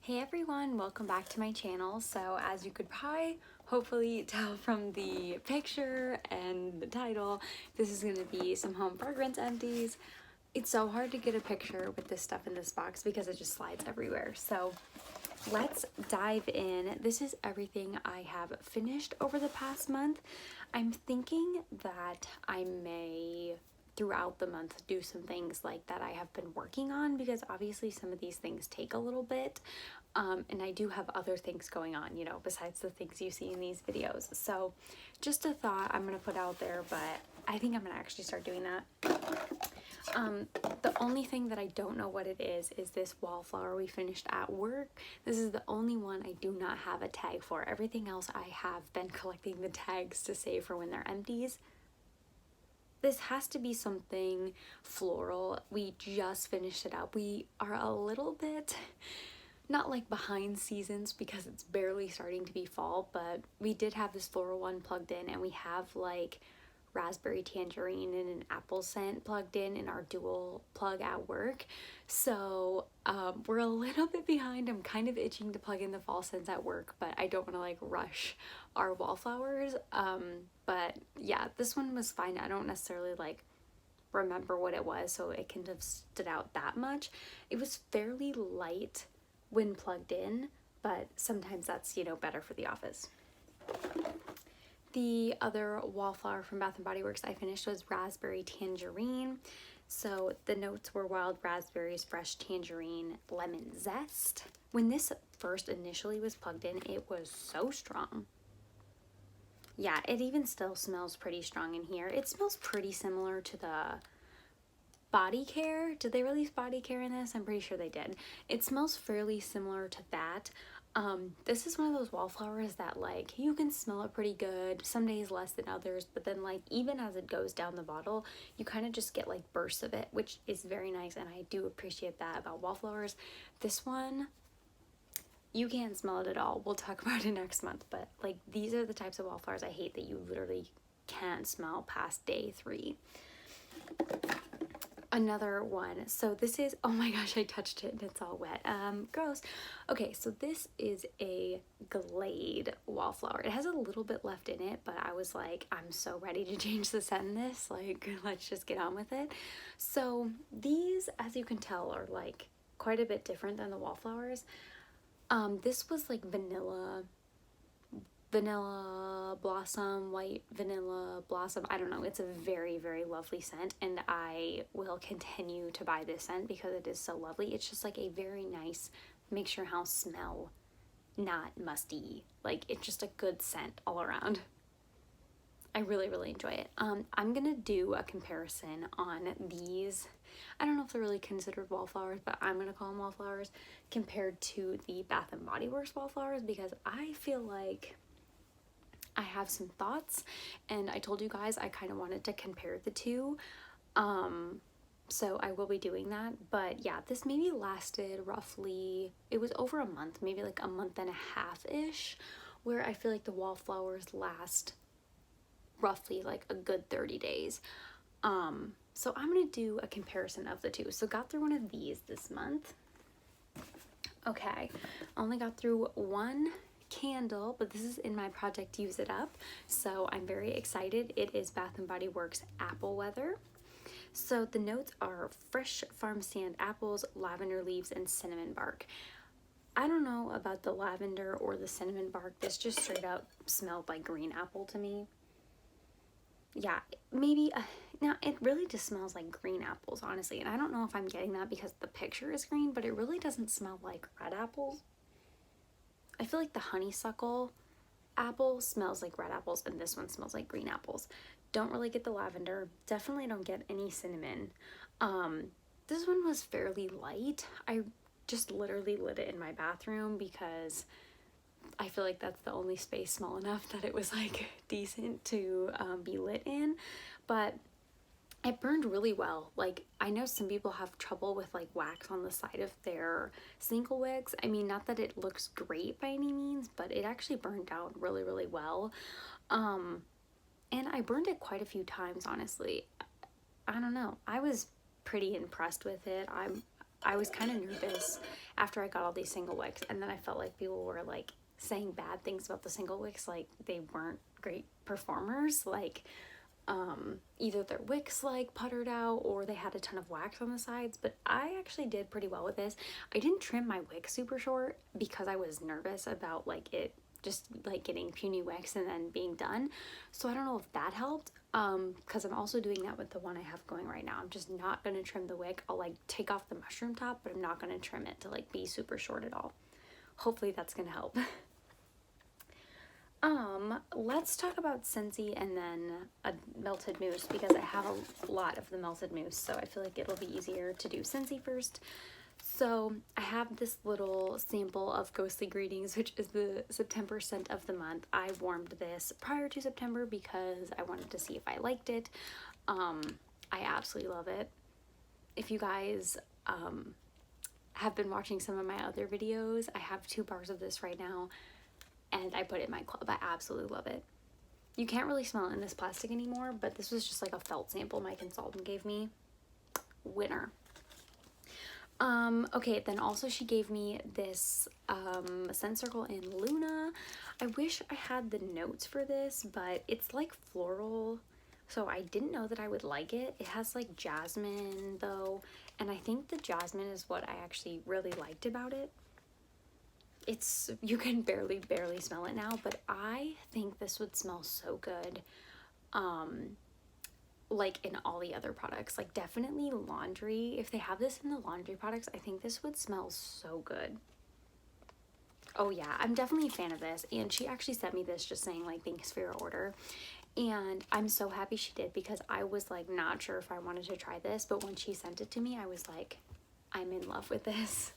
Hey everyone, welcome back to my channel. So as you could probably hopefully tell from the picture and the title, this is going to be some home fragrance empties. It's so hard to get a picture with this stuff in this box because it just slides everywhere. So let's dive in. This is everything I have finished over the past month. I'm thinking that I may throughout the month do some things like that I have been working on, because obviously some of these things take a little bit, and I do have other things going on, you know, besides the things you see in these videos. So just a thought I'm gonna put out there, but I think I'm gonna actually start doing that. The only thing that I don't know what it is this wallflower we finished at work. This is the only one I do not have a tag for. Everything else I have been collecting the tags to save for when they're empties. This has to be something floral. We just finished it up. We are a little bit, not like behind seasons because it's barely starting to be fall, but we did have this floral one plugged in, and we have like raspberry tangerine and an apple scent plugged in our dual plug at work. So we're a little bit behind. I'm kind of itching to plug in the fall scents at work, but I don't want to like rush our wallflowers. But yeah, this one was fine. I don't necessarily like remember what it was, so it couldn't have stood out that much. It was fairly light when plugged in, but sometimes that's, you know, better for the office. The other wallflower from Bath & Body Works I finished was raspberry tangerine. So the notes were wild raspberries, fresh tangerine, lemon zest. When this first initially was plugged in, it was so strong. Yeah, it even still smells pretty strong in here. It smells pretty similar to the body care. Did they release body care in this? I'm pretty sure they did. It smells fairly similar to that. This is one of those wallflowers that like you can smell it pretty good, some days less than others, but then like even as it goes down the bottle, you kind of just get like bursts of it, which is very nice, and I do appreciate that about wallflowers. This one, you can't smell it at all. We'll talk about it next month, but like these are the types of wallflowers I hate, that you literally can't smell past day 3. Another one, so this is, oh my gosh, I touched it and it's all wet, gross. Okay, so this is a Glade Wallflower. It has a little bit left in it, but I was like, I'm so ready to change the scent in this, like let's just get on with it. So these, as you can tell, are like quite a bit different than the Wallflowers. This was like vanilla blossom, white vanilla blossom. I don't know. It's a very, very lovely scent, and I will continue to buy this scent because it is so lovely. It's just like a very nice make your house smell not musty. Like it's just a good scent all around. I really, really enjoy it. I'm gonna do a comparison on these. I don't know if they're really considered wallflowers, but I'm gonna call them wallflowers, compared to the Bath & Body Works wallflowers, because I feel like I have some thoughts, and I told you guys I kind of wanted to compare the two. So I will be doing that. But yeah, this maybe lasted roughly, it was over a month, maybe like a month and a half-ish, where I feel like the wallflowers last roughly like a good 30 days. So I'm gonna do a comparison of the two. So got through one of these this month. Okay, only got through one candle, but this is in my project Use It Up, so I'm very excited. It is Bath & Body Works Apple Weather. So the notes are fresh farm stand apples, lavender leaves, and cinnamon bark. I don't know about the lavender or the cinnamon bark. This just straight up smelled like green apple to me. Yeah, maybe now it really just smells like green apples, honestly, and I don't know if I'm getting that because the picture is green, but it really doesn't smell like red apples. I feel like the honeysuckle apple smells like red apples, and this one smells like green apples. Don't really get the lavender. Definitely don't get any cinnamon. This one was fairly light. I just literally lit it in my bathroom because I feel like that's the only space small enough that it was like decent to be lit in, but it burned really well. Like I know some people have trouble with like wax on the side of their single wicks. I mean, not that it looks great by any means, but it actually burned down really, really well. And I burned it quite a few times, honestly. I don't know. I was pretty impressed with it. I was kind of nervous after I got all these single wicks, and then I felt like people were like saying bad things about the single wicks, like they weren't great performers, like either their wicks like puttered out or they had a ton of wax on the sides. But I actually did pretty well with this. I didn't trim my wick super short because I was nervous about like it just like getting puny wicks and then being done, so I don't know if that helped, because I'm also doing that with the one I have going right now. I'm just not gonna trim the wick. I'll like take off the mushroom top, but I'm not gonna trim it to like be super short at all. Hopefully that's gonna help. Let's talk about Scentsy and then a melted mousse, because I have a lot of the melted mousse, so I feel like it'll be easier to do Scentsy first. So I have this little sample of Ghostly Greetings, which is the September scent of the month. I warmed this prior to September because I wanted to see if I liked it. I absolutely love it. If you guys have been watching some of my other videos, I have 2 bars of this right now, and I put it in my club. I absolutely love it. You can't really smell it in this plastic anymore, but this was just like a felt sample my consultant gave me. Winner. Okay, then also she gave me this Scent Circle in Luna. I wish I had the notes for this, but it's like floral, so I didn't know that I would like it. It has like jasmine though, and I think the jasmine is what I actually really liked about it. It's, you can barely smell it now, but I think this would smell so good like in all the other products. Like definitely laundry. If they have this in the laundry products, I think this would smell so good. Oh yeah, I'm definitely a fan of this, and she actually sent me this just saying like thanks for your order, and I'm so happy she did, because I was like not sure if I wanted to try this, but when she sent it to me I was like, I'm in love with this.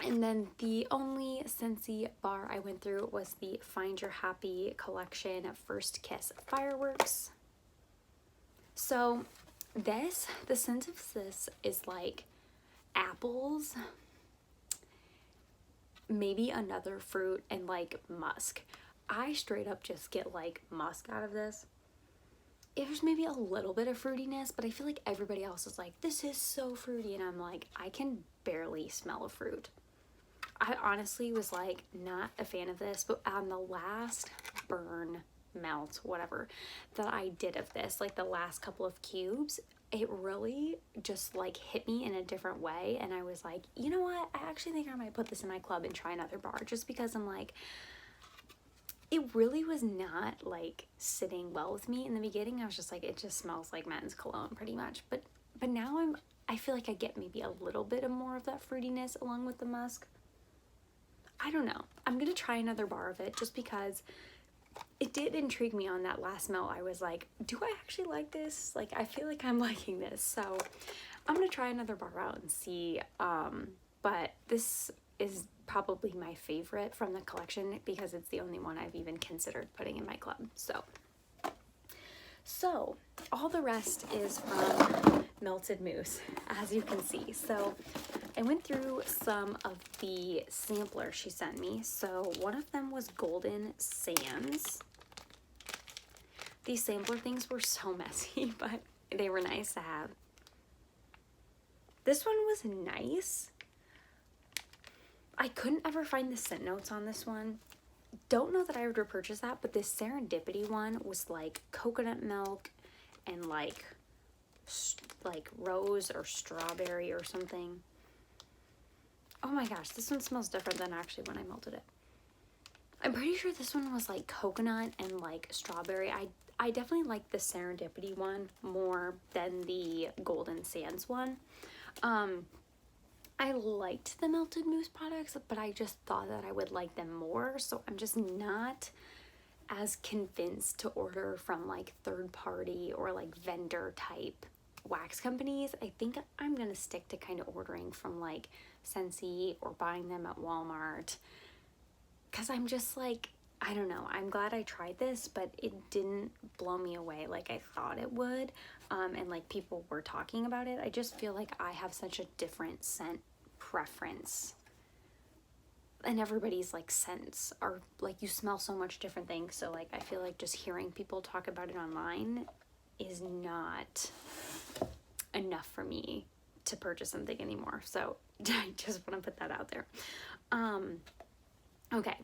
And then the only Scentsy bar I went through was the Find Your Happy collection First Kiss Fireworks. So this, the scent of this is like apples, maybe another fruit, and like musk. I straight up just get like musk out of this. There's maybe a little bit of fruitiness, but I feel like everybody else is like, this is so fruity, and I'm like, I can barely smell a fruit. I honestly was like not a fan of this, but on the last burn, melt, whatever, that I did of this, like the last couple of cubes, it really just like hit me in a different way, and I was like, you know what, I actually think I might put this in my club and try another bar, just because I'm like, it really was not like sitting well with me in the beginning. I was just like, it just smells like men's cologne pretty much, but now I feel like I get maybe a little bit of more of that fruitiness along with the musk. I don't know. I'm gonna try another bar of it just because it did intrigue me on that last smell. I was like, do I actually like this? Like, I feel like I'm liking this. So I'm gonna try another bar out and see. But this is probably my favorite from the collection because it's the only one I've even considered putting in my club. So all the rest is from Melted Mousse, as you can see. So I went through some of the samplers she sent me. So one of them was Golden Sands. These sampler things were so messy, but they were nice to have. This one was nice. I couldn't ever find the scent notes on this one. Don't know that I would repurchase that, but this Serendipity one was like coconut milk and like rose or strawberry or something. Oh my gosh, this one smells different than actually when I melted it. I'm pretty sure this one was like coconut and like strawberry. I definitely like the Serendipity one more than the Golden Sands one. I liked the Melted Mousse products, but I just thought that I would like them more, so I'm just not as convinced to order from like third party or like vendor type wax companies. I think I'm gonna stick to kind of ordering from like Scentsy or buying them at Walmart, because I'm just like, I don't know, I'm glad I tried this, but it didn't blow me away like I thought it would, and like people were talking about it. I just feel like I have such a different scent preference, and everybody's like scents are like, you smell so much different things, so like I feel like just hearing people talk about it online is not enough for me to purchase something anymore. So I just want to put that out there. Okay,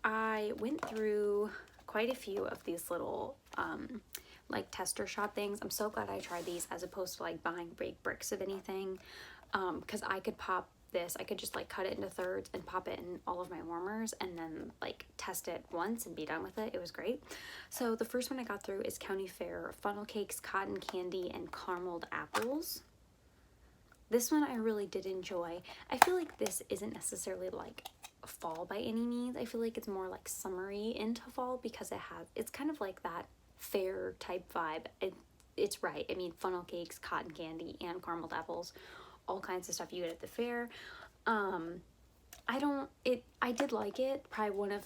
I went through quite a few of these little like tester shot things. I'm so glad I tried these as opposed to like buying big bricks of anything, because I could pop this, I could just like cut it into thirds and pop it in all of my warmers and then like test it once and be done with it. It was great. So the first one I got through is County Fair Funnel Cakes, Cotton Candy, and Carameled Apples. This one I really did enjoy. I feel like this isn't necessarily like fall by any means. I feel like it's more like summery into fall because it's kind of like that fair type vibe. It's right. I mean, funnel cakes, cotton candy, and carameled apples, all kinds of stuff you get at the fair. I did like it. Probably one of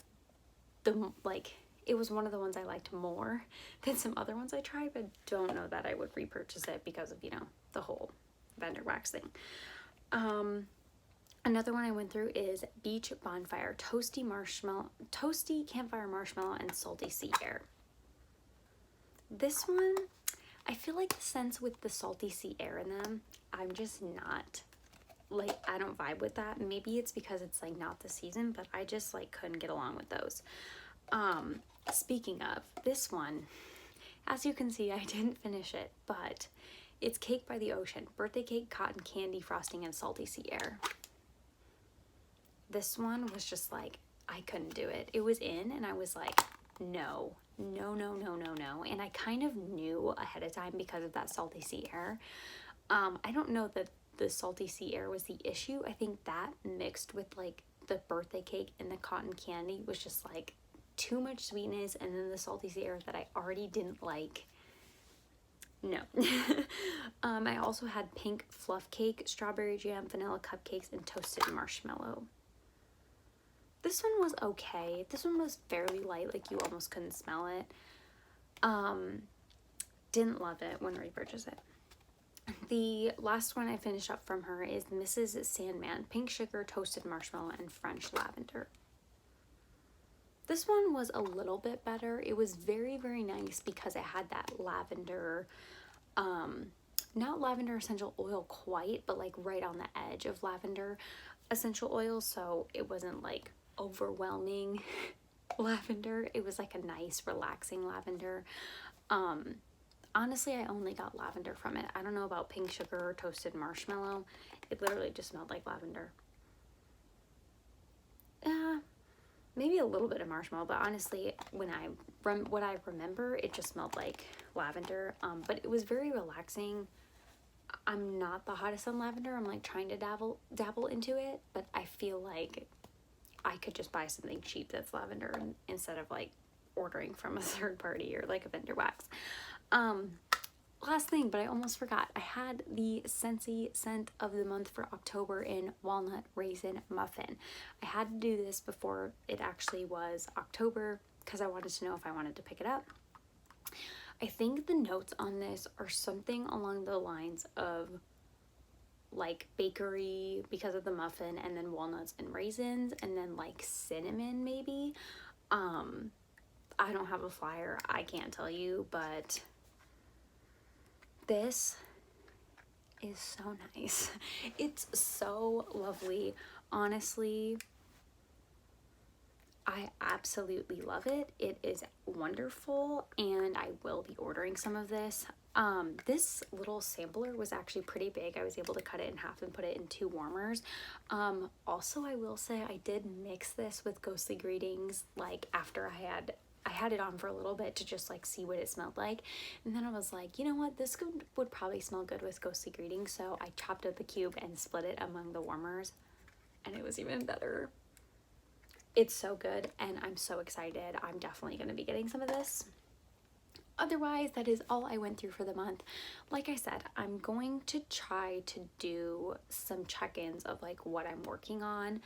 the, like, it was one of the ones I liked more than some other ones I tried, but don't know that I would repurchase it because of, you know, the whole vendor wax thing. Another one I went through is Beach Bonfire, Toasty Campfire Marshmallow, and Salty Sea Air. This one, I feel like the scents with the salty sea air in them, I'm just not, like, I don't vibe with that. Maybe it's because it's like not the season, but I just like couldn't get along with those. Speaking of this one, as you can see, I didn't finish it, but it's Cake by the Ocean, birthday cake, cotton candy, frosting, and salty sea air. This one was just like, I couldn't do it. It was in and I was like, no. And I kind of knew ahead of time because of that salty sea air. I don't know that the salty sea air was the issue. I think that mixed with like the birthday cake and the cotton candy was just like too much sweetness, and then the salty sea air that I already didn't like. No. I also had pink fluff cake, strawberry jam, vanilla cupcakes, and toasted marshmallow. This one was okay. This one was fairly light, like you almost couldn't smell it. Didn't love it, wouldn't repurchase it. The last one I finished up from her is Mrs. Sandman, pink sugar, toasted marshmallow, and French lavender. This one was a little bit better. It was very, very nice because it had that lavender, not lavender essential oil quite, but like right on the edge of lavender essential oil, so it wasn't like overwhelming lavender. It was like a nice relaxing lavender. Honestly, I only got lavender from it. I don't know about pink sugar or toasted marshmallow. It literally just smelled like lavender. Maybe a little bit of marshmallow, but honestly, what I remember, it just smelled like lavender. But it was very relaxing. I'm not the hottest on lavender. I'm like trying to dabble into it, but I feel like I could just buy something cheap that's lavender instead of like ordering from a third party or like a vendor wax. Last thing, but I almost forgot. I had the Scentsy scent of the month for October in Walnut Raisin Muffin. I had to do this before it actually was October because I wanted to know if I wanted to pick it up. I think the notes on this are something along the lines of like bakery because of the muffin, and then walnuts and raisins, and then like cinnamon maybe. I don't have a flyer. I can't tell you, but this is so nice. It's so lovely. Honestly, I absolutely love it. It is wonderful, and I will be ordering some of this. This little sampler was actually pretty big. I was able to cut it in half and put it in 2 warmers. Also, I will say I did mix this with Ghostly Greetings, like after I had it on for a little bit to just like see what it smelled like, and then I was like, you know what, this would probably smell good with Ghostly Greetings, so I chopped up a cube and split it among the warmers, and it was even better. It's so good, and I'm so excited. I'm definitely going to be getting some of this. Otherwise, that is all I went through for the month. Like I said, I'm going to try to do some check-ins of like what I'm working on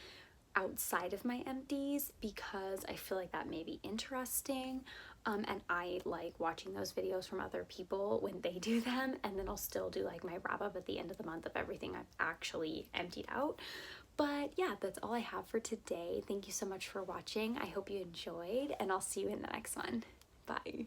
outside of my empties, because I feel like that may be interesting, and I like watching those videos from other people when they do them, and then I'll still do like my wrap up at the end of the month of everything I've actually emptied out. But yeah, that's all I have for today. Thank you so much for watching. I hope you enjoyed, and I'll see you in the next one. Bye.